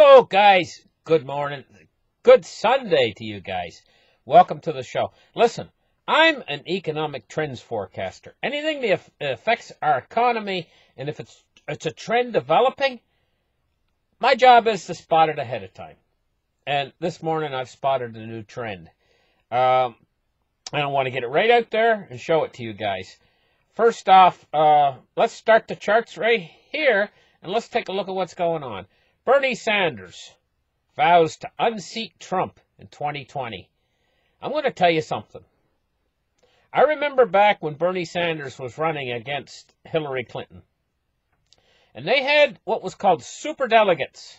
Hello, guys. Good morning. Good Sunday to you guys. Welcome to the show. Listen, I'm an economic trends forecaster. Anything that affects our economy, and if it's a trend developing, my job is to spot it ahead of time. And this morning I've spotted a new trend. I want to get it right out there and show it to you guys. First off, let's start the charts right here, and let's take a look at what's going on. Bernie Sanders vows to unseat Trump in 2020. I'm going to tell you something. I remember back when Bernie Sanders was running against Hillary Clinton. And they had what was called superdelegates.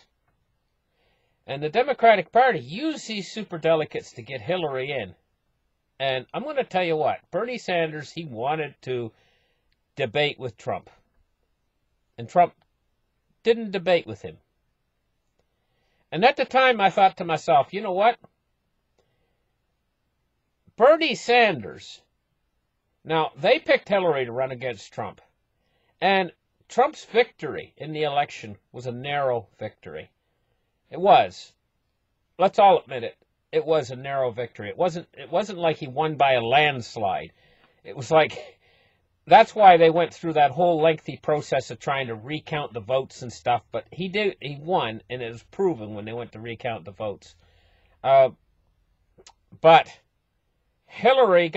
And the Democratic Party used these superdelegates to get Hillary in. And I'm going to tell you what. Bernie Sanders, he wanted to debate with Trump. And Trump didn't debate with him. And at the time, I thought to myself, you know what? Bernie Sanders, now, they picked Hillary to run against Trump. And Trump's victory in the election was a narrow victory. It was. Let's all admit it. It was a narrow victory. It wasn't like he won by a landslide. It was like, that's why they went through that whole lengthy process of trying to recount the votes and stuff. But he won, and it was proven when they went to recount the votes. But Hillary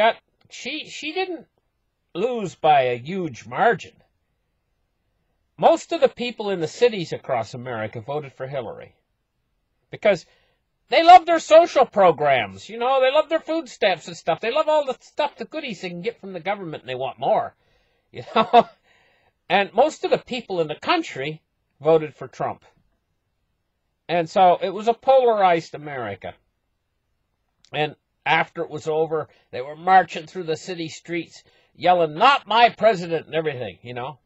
she didn't lose by a huge margin. Most of the people in the cities across America voted for Hillary because they love their social programs. You know, they love their food stamps and stuff. They love all the stuff, the goodies they can get from the government, and they want more. You know? And most of the people in the country voted for Trump. And so it was a polarized America. And after it was over, they were marching through the city streets, yelling, "Not my president," and everything, you know.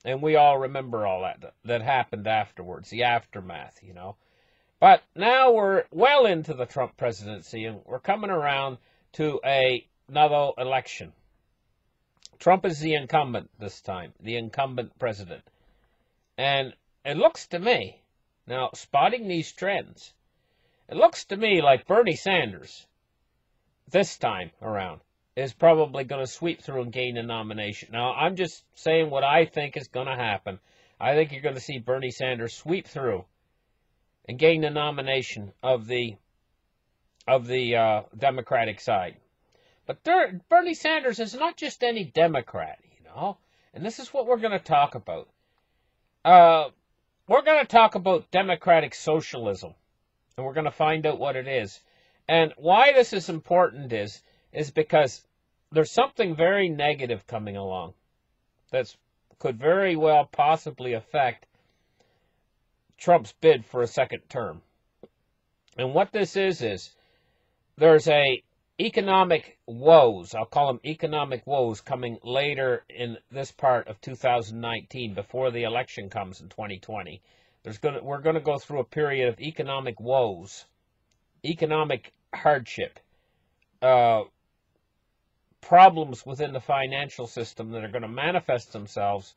And we all remember all that happened afterwards, the aftermath, you know. But now we're well into the Trump presidency, and we're coming around to another election. Trump is the incumbent this time, the incumbent president. And it looks to me, now spotting these trends, it looks to me like Bernie Sanders, this time around, is probably going to sweep through and gain a nomination. Now, I'm just saying what I think is going to happen. I think you're going to see Bernie Sanders sweep through and gain the nomination of the Democratic side. But Bernie Sanders is not just any Democrat, you know. And this is what we're going to talk about. We're going to talk about democratic socialism. And we're going to find out what it is. And why this is important is because there's something very negative coming along that could very well possibly affect Trump's bid for a second term. And what this is there's economic woes, I'll call them economic woes, coming later in this part of 2019 before the election comes in 2020. We're going to go through a period of economic woes, economic hardship, problems within the financial system that are going to manifest themselves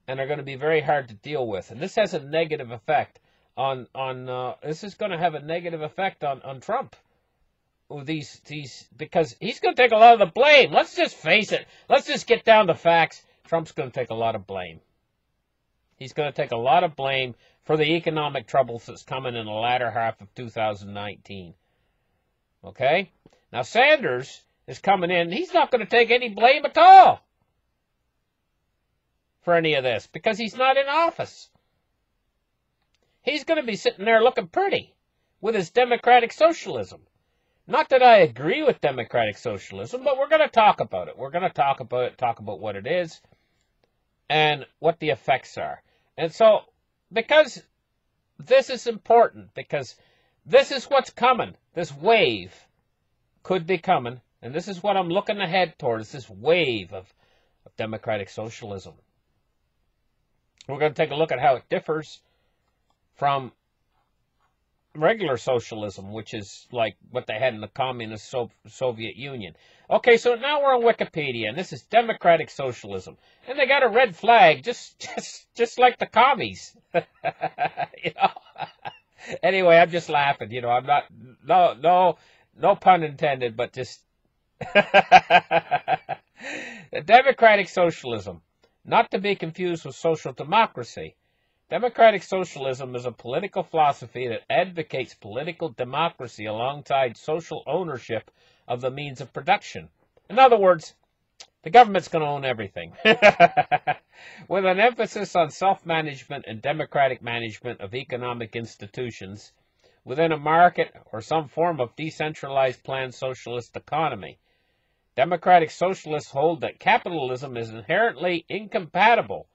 and are going to be very hard to deal with. And this has a negative effect this is going to have a negative effect on Trump. Because he's going to take a lot of the blame. Let's just face it. Let's just get down to facts. Trump's going to take a lot of blame. He's going to take a lot of blame for the economic troubles that's coming in the latter half of 2019. Okay? Now, Sanders is coming in. He's not going to take any blame at all for any of this because he's not in office. He's going to be sitting there looking pretty with his democratic socialism. Not that I agree with democratic socialism, but we're going to talk about it. We're going to talk about it, talk about what it is, and what the effects are. And so, because this is important, because this is what's coming, this wave could be coming, and this is what I'm looking ahead towards, this wave of democratic socialism. We're going to take a look at how it differs from regular socialism, which is like what they had in the communist Soviet Union. Okay, so now we're on Wikipedia, and this is democratic socialism. And they got a red flag, just like the commies. You know? Anyway, I'm just laughing. I'm not, no pun intended, but just democratic socialism, not to be confused with social democracy. Democratic socialism is a political philosophy that advocates political democracy alongside social ownership of the means of production. In other words, the government's going to own everything, with an emphasis on self-management and democratic management of economic institutions within a market or some form of decentralized planned socialist economy. Democratic socialists hold that capitalism is inherently incompatible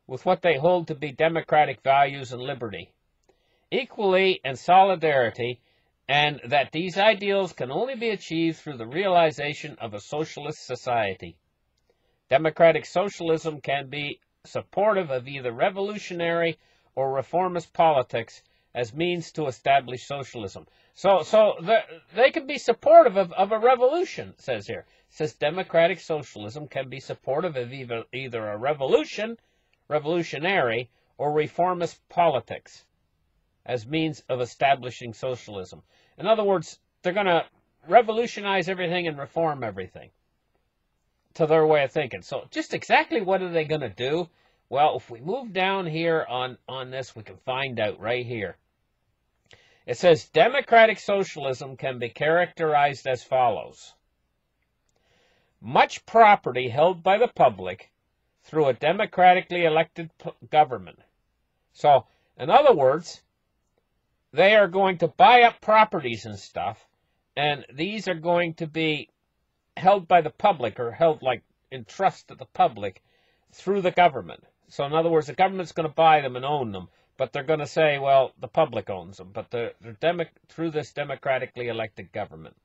with what they hold to be democratic values and liberty, equality and solidarity, and that these ideals can only be achieved through the realization of a socialist society. Democratic socialism can be supportive of either revolutionary or reformist politics as means to establish socialism. So they can be supportive of a revolution, it says here. It says democratic socialism can be supportive of either a revolutionary, or reformist politics as means of establishing socialism. In other words, they're going to revolutionize everything and reform everything to their way of thinking. So just exactly what are they going to do? Well, if we move down here on this, we can find out right here. It says democratic socialism can be characterized as follows. Much property held by the public through a democratically elected government. So, in other words, they are going to buy up properties and stuff, and these are going to be held by the public, or held like in trust to the public through the government. So in other words, the government's going to buy them and own them, but they're going to say, well, the public owns them, but they're through this democratically elected government,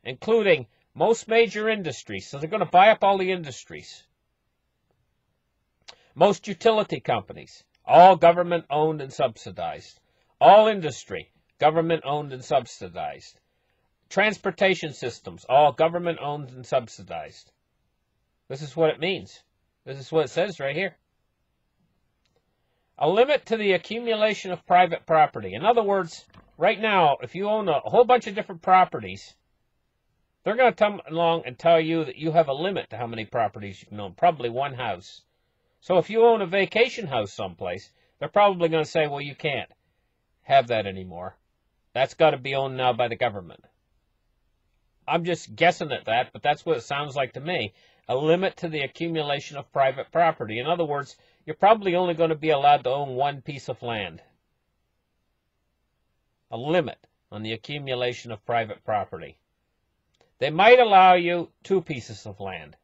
including most major industries. So they're going to buy up all the industries. Most utility companies, all government owned and subsidized. All industry, government owned and subsidized. Transportation systems, all government owned and subsidized. This is what it means. This is what it says right here. A limit to the accumulation of private property. In other words, right now, if you own a whole bunch of different properties, they're going to come along and tell you that you have a limit to how many properties you can own, probably one house. So if you own a vacation house someplace, they're probably going to say, well, you can't have that anymore. That's got to be owned now by the government. I'm just guessing at that, but that's what it sounds like to me. A limit to the accumulation of private property. In other words, you're probably only going to be allowed to own one piece of land. A limit on the accumulation of private property. They might allow you 2 pieces of land.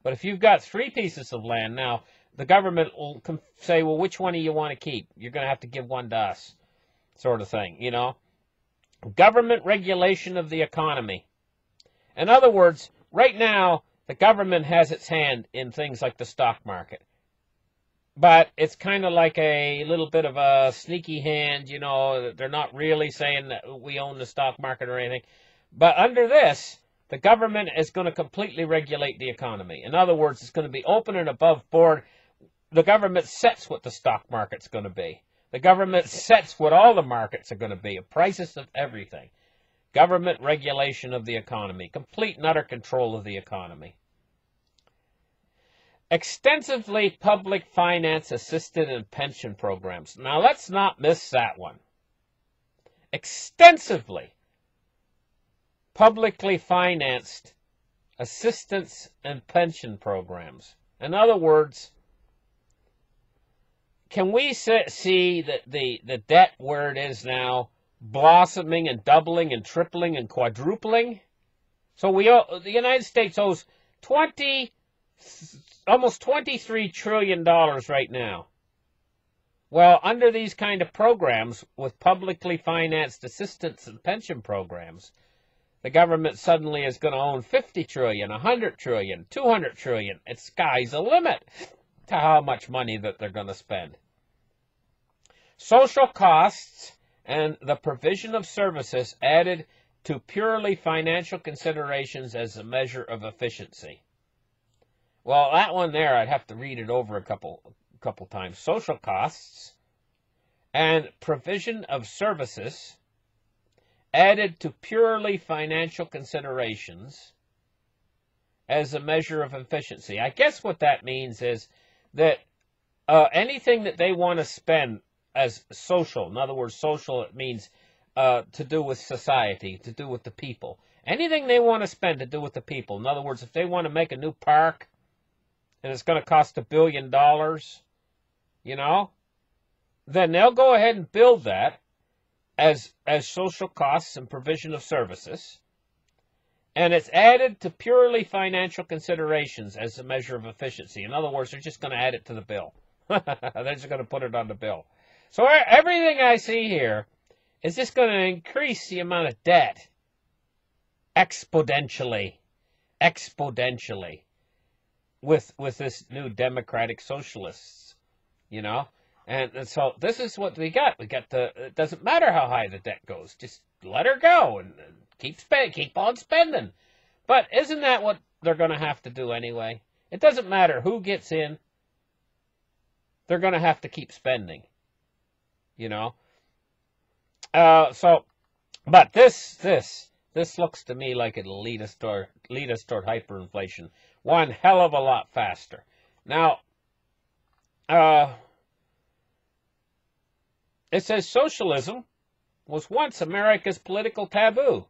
But if you've got 3 pieces of land now, the government will say, well, which one do you want to keep? You're going to have to give one to us, sort of thing, you know. Government regulation of the economy. In other words, right now, the government has its hand in things like the stock market. But it's kind of like a little bit of a sneaky hand, you know. They're not really saying that we own the stock market or anything. But under this, the government is going to completely regulate the economy. In other words, it's going to be open and above board. The government sets what the stock market's going to be. The government sets what all the markets are going to be, the prices of everything. Government regulation of the economy, complete and utter control of the economy. Extensively public finance assisted and pension programs. Now let's not miss that one. Extensively publicly financed assistance and pension programs. In other words, can we see that the debt where it is now blossoming and doubling and tripling and quadrupling? So the United States owes almost $23 trillion right now. Well, under these kind of programs with publicly financed assistance and pension programs, the government suddenly is going to own 50 trillion, 100 trillion, 200 trillion. It's sky's the limit to how much money that they're going to spend. Social costs and the provision of services added to purely financial considerations as a measure of efficiency. Well, that one there, I'd have to read it over a couple times. Social costs and provision of services added to purely financial considerations as a measure of efficiency. I guess what that means is that anything that they want to spend as social, in other words, social, it means to do with society, to do with the people. Anything they want to spend to do with the people. In other words, if they want to make a new park and it's going to cost $1 billion, you know, then they'll go ahead and build that as social costs and provision of services. And it's added to purely financial considerations as a measure of efficiency. In other words, they're just going to add it to the bill. They're just going to put it on the bill. So everything I see here is just going to increase the amount of debt exponentially with this new democratic socialists, you know. And so this is what we got. We got it doesn't matter how high the debt goes. Just let her go and keep on spending. But isn't that what they're going to have to do anyway? It doesn't matter who gets in. They're going to have to keep spending, you know. But this looks to me like it'll lead us toward hyperinflation one hell of a lot faster. Now, it says socialism was once America's political taboo.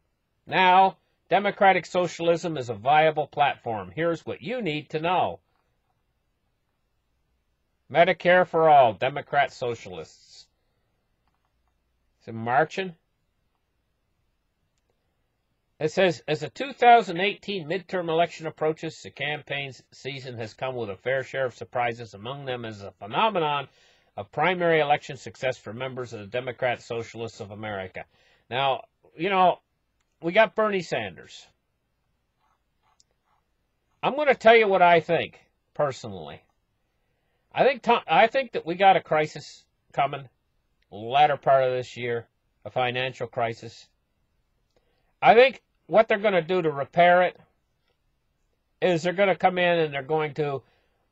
Now, democratic socialism is a viable platform. Here's what you need to know. Medicare for all, Democrat socialists. Is it marching? It says, as the 2018 midterm election approaches, the campaign season has come with a fair share of surprises. Among them is a phenomenon of primary election success for members of the Democrat Socialists of America. Now, you know, we got Bernie Sanders. I'm going to tell you what I think, personally. I think that we got a crisis coming, latter part of this year, a financial crisis. I think what they're going to do to repair it is they're going to come in and they're going to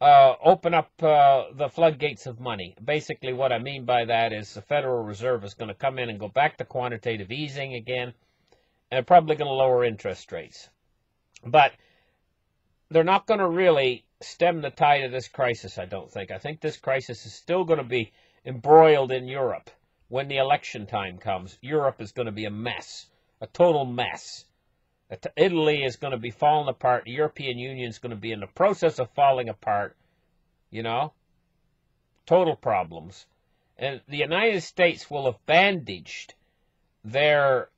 open up the floodgates of money. Basically, what I mean by that is the Federal Reserve is going to come in and go back to quantitative easing again, and probably going to lower interest rates. But they're not going to really stem the tide of this crisis, I don't think. I think this crisis is still going to be embroiled in Europe. When the election time comes, Europe is going to be a mess, a total mess. Italy is going to be falling apart. The European Union is going to be in the process of falling apart, you know. Total problems. And the United States will have bandaged their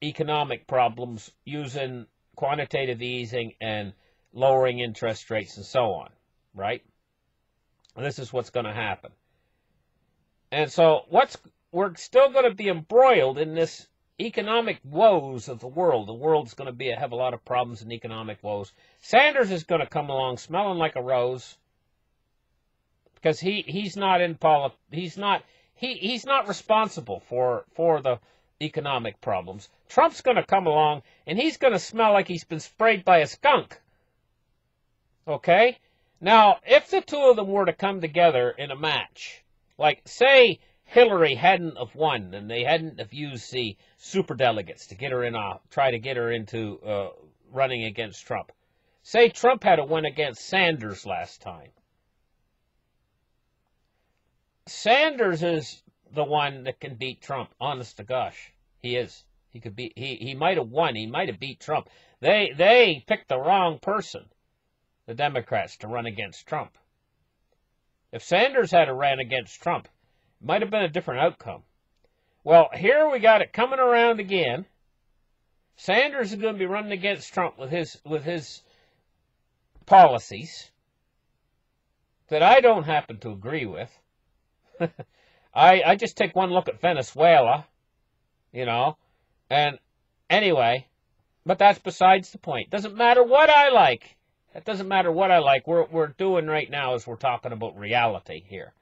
economic problems using quantitative easing and lowering interest rates and so on, right? This is what's going to happen. And so we're still going to be embroiled in this economic woes of the world. The world's going to have a lot of problems in economic woes. Sanders is going to come along smelling like a rose because he's not responsible for the economic problems. Trump's going to come along and he's going to smell like he's been sprayed by a skunk. Okay? Now, if the two of them were to come together in a match, like, say, Hillary hadn't have won and they hadn't have used the superdelegates to get her try to get her into running against Trump. Say Trump had a win against Sanders last time. Sanders is the one that can beat Trump, honest to gosh. He is. He might have won. He might have beat Trump. They picked the wrong person, the Democrats, to run against Trump. If Sanders had ran against Trump, it might have been a different outcome. Well, here we got it coming around again. Sanders is going to be running against Trump with his policies that I don't happen to agree with. I just take one look at Venezuela, you know, and anyway, but that's besides the point. Doesn't matter what I like. It doesn't matter what I like. We're doing right now is we're talking about reality here.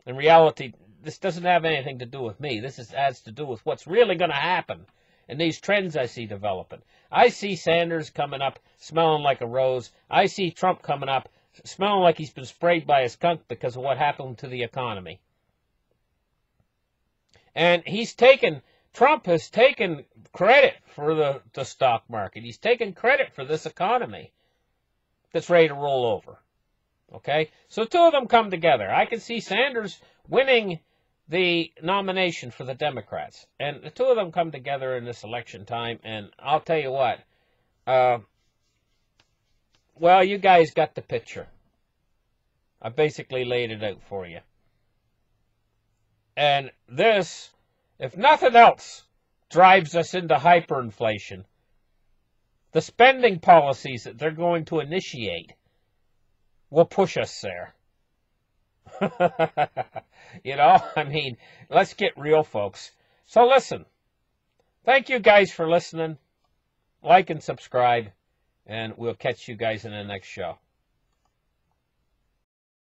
In reality, this doesn't have anything to do with me. This has to do with what's really going to happen and these trends I see developing. I see Sanders coming up smelling like a rose. I see Trump coming up smelling like he's been sprayed by a skunk because of what happened to the economy. And Trump has taken credit for the stock market. He's taken credit for this economy that's ready to roll over. Okay? So two of them come together. I can see Sanders winning the nomination for the Democrats. And the two of them come together in this election time. And I'll tell you what. Well, you guys got the picture. I basically laid it out for you. And this, if nothing else, drives us into hyperinflation. The spending policies that they're going to initiate will push us there. You know, I mean, let's get real, folks. So listen, thank you guys for listening. Like and subscribe, and we'll catch you guys in the next show.